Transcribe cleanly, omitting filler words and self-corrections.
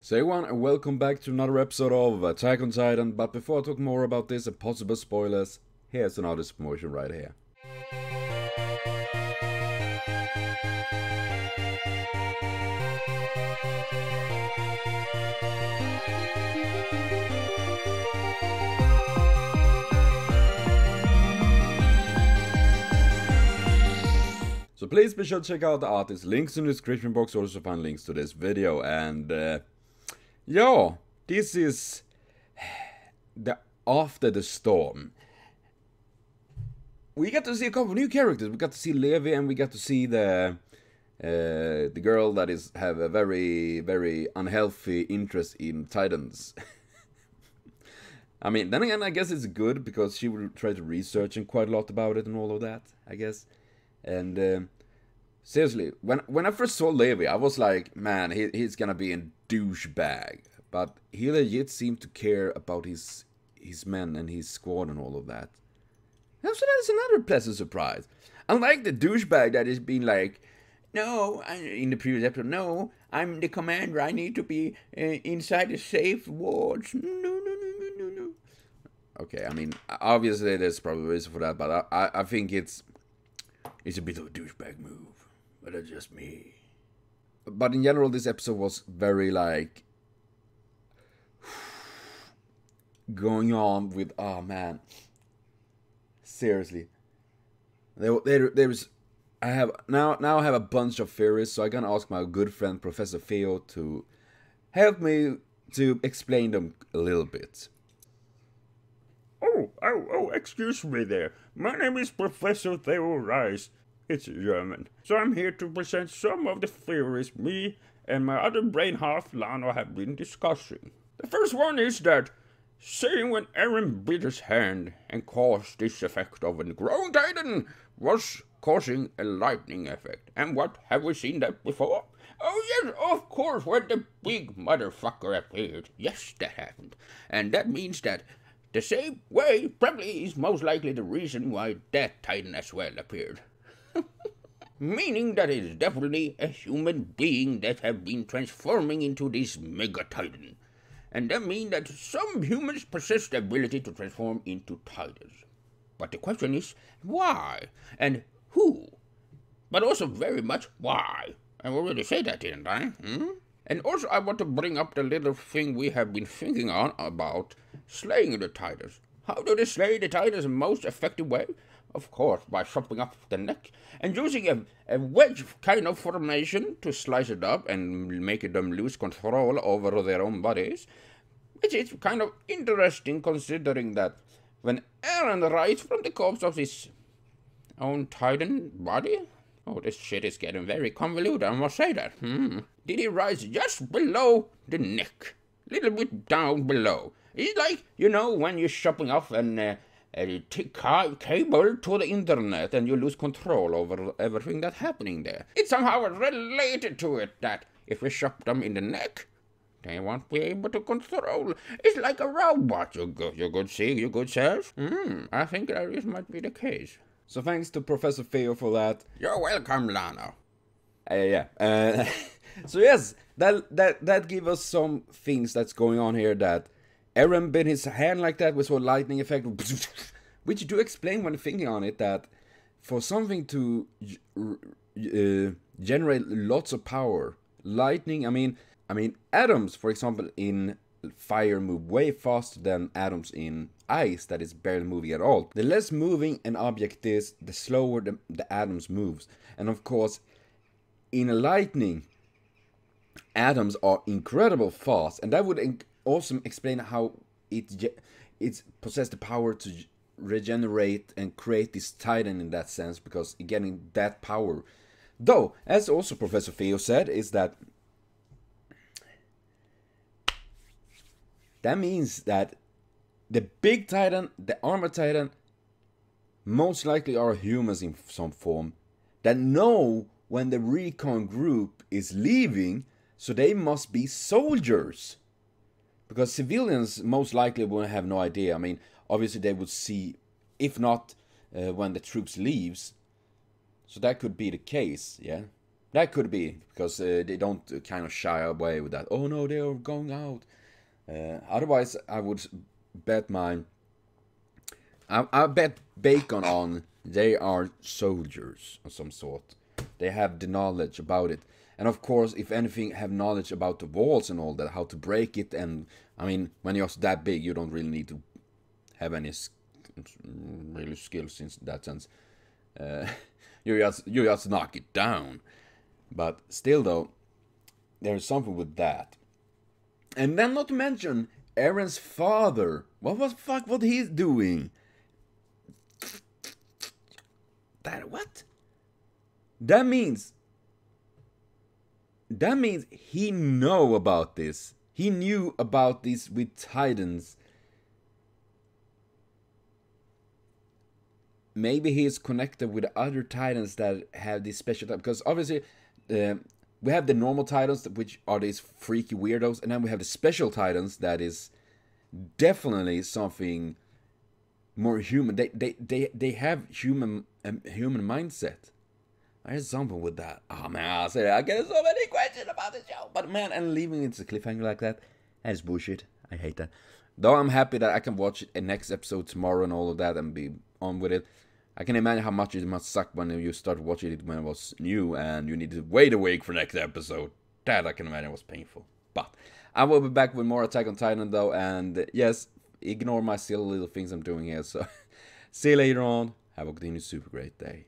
So everyone, and welcome back to another episode of Attack on Titan. But before I talk more about this and possible spoilers, here's another promotion right here. So please be sure to check out the artist. Links in the description box, also find links to this video. And yeah, this is the After the Storm. We got to see a couple of new characters. We got to see Levi, and we got to see the girl that have a very unhealthy interest in Titans. I mean, then again, I guess it's good because she will try to research and quite a lot about it and all of that, I guess. And seriously, when I first saw Levi, I was like, man, he's gonna be a douchebag. But he legit seemed to care about his men and his squad and all of that. So that's another pleasant surprise. Unlike the douchebag that has been like, no, in the previous episode, no, I'm the commander, I need to be inside the safe wards. No. Okay, I mean, obviously there's probably a reason for that, but I think it's a bit of a douchebag move. But that's just me. But in general, this episode was very like going on with, oh man, seriously. There's I have now I have a bunch of theories, so I'm gonna ask my good friend Professor Theo to help me to explain them a little bit. Oh, excuse me there. My name is Professor Theo Rice. It's German. So I'm here to present some of the theories me and my other brain half, Lano, have been discussing. The first one is that, saying when Eren bit his hand and caused this effect of a growing titan was causing a lightning effect. And what, have we seen that before? Oh yes, of course, when the big motherfucker appeared. Yes, that happened. And that means that the same way probably is most likely the reason why that titan as well appeared. Meaning that it is definitely a human being that have been transforming into this mega titan. And that means that some humans possess the ability to transform into titans. But the question is, why? And who? But also very much why? I already said that, didn't I? And also I want to bring up the little thing we have been thinking on about slaying the titans. How do they slay the titans in the most effective way? Of course, by chopping up the neck and using a wedge kind of formation to slice it up and make them lose control over their own bodies. Which is kind of interesting considering that when Eren rises from the corpse of his own titan body... Oh, this shit is getting very convoluted, I must say that. Did he rise just below the neck? A little bit down below. It's like, you know, when you're chopping off a cable to the internet and you lose control over everything that's happening there. It's somehow related to it that if we chop them in the neck, they won't be able to control. It's like a robot, you could see, you could say. I think that might be the case. So thanks to Professor Theo for that. You're welcome, Lano. So yes, that gives us some things that's going on here. That Eren bit his hand like that with a lightning effect, which do explain when thinking on it that for something to generate lots of power, lightning. I mean, atoms, for example, in fire move way faster than atoms in ice that is barely moving at all. The less moving an object is, the slower the atoms moves. And of course, in a lightning, atoms are incredible fast, and that would also explain how it's possessed the power to regenerate and create this titan in that sense, because getting that power. Though, as also Professor Theo said, is that means that the big titan, the armored titan, most likely are humans in some form that know when the recon group is leaving, so they must be soldiers. Because civilians most likely will have no idea. I mean, obviously they would see, if not when the troops leaves. So that could be the case, yeah. That could be, because they don't kind of shy away with that. Oh no, they are going out. Otherwise, I would bet I bet bacon on they are soldiers of some sort. They have the knowledge about it. And of course, if anything, have knowledge about the walls and all that, how to break it. And I mean, when you're that big, you don't really need to have any really skills in that sense. You just knock it down. But still, though, there's something with that. And then, not to mention Aaron's father. What was fuck? What he's doing? That what? That means he know about this. He knew about this with Titans. Maybe he is connected with other Titans that have this special type. Because obviously, we have the normal Titans, which are these freaky weirdos, and then we have the special Titans that is definitely something more human. They have human mindset. There's something with that. Oh man, I get so many questions about the show. But man, and leaving it a cliffhanger like that is bullshit. I hate that. Though I'm happy that I can watch a next episode tomorrow and all of that and be on with it. I can imagine how much it must suck when you start watching it when it was new and you need to wait a week for next episode. That I can imagine was painful. But I will be back with more Attack on Titan though, and yes, ignore my silly little things I'm doing here. So see you later on. Have a continued super great day.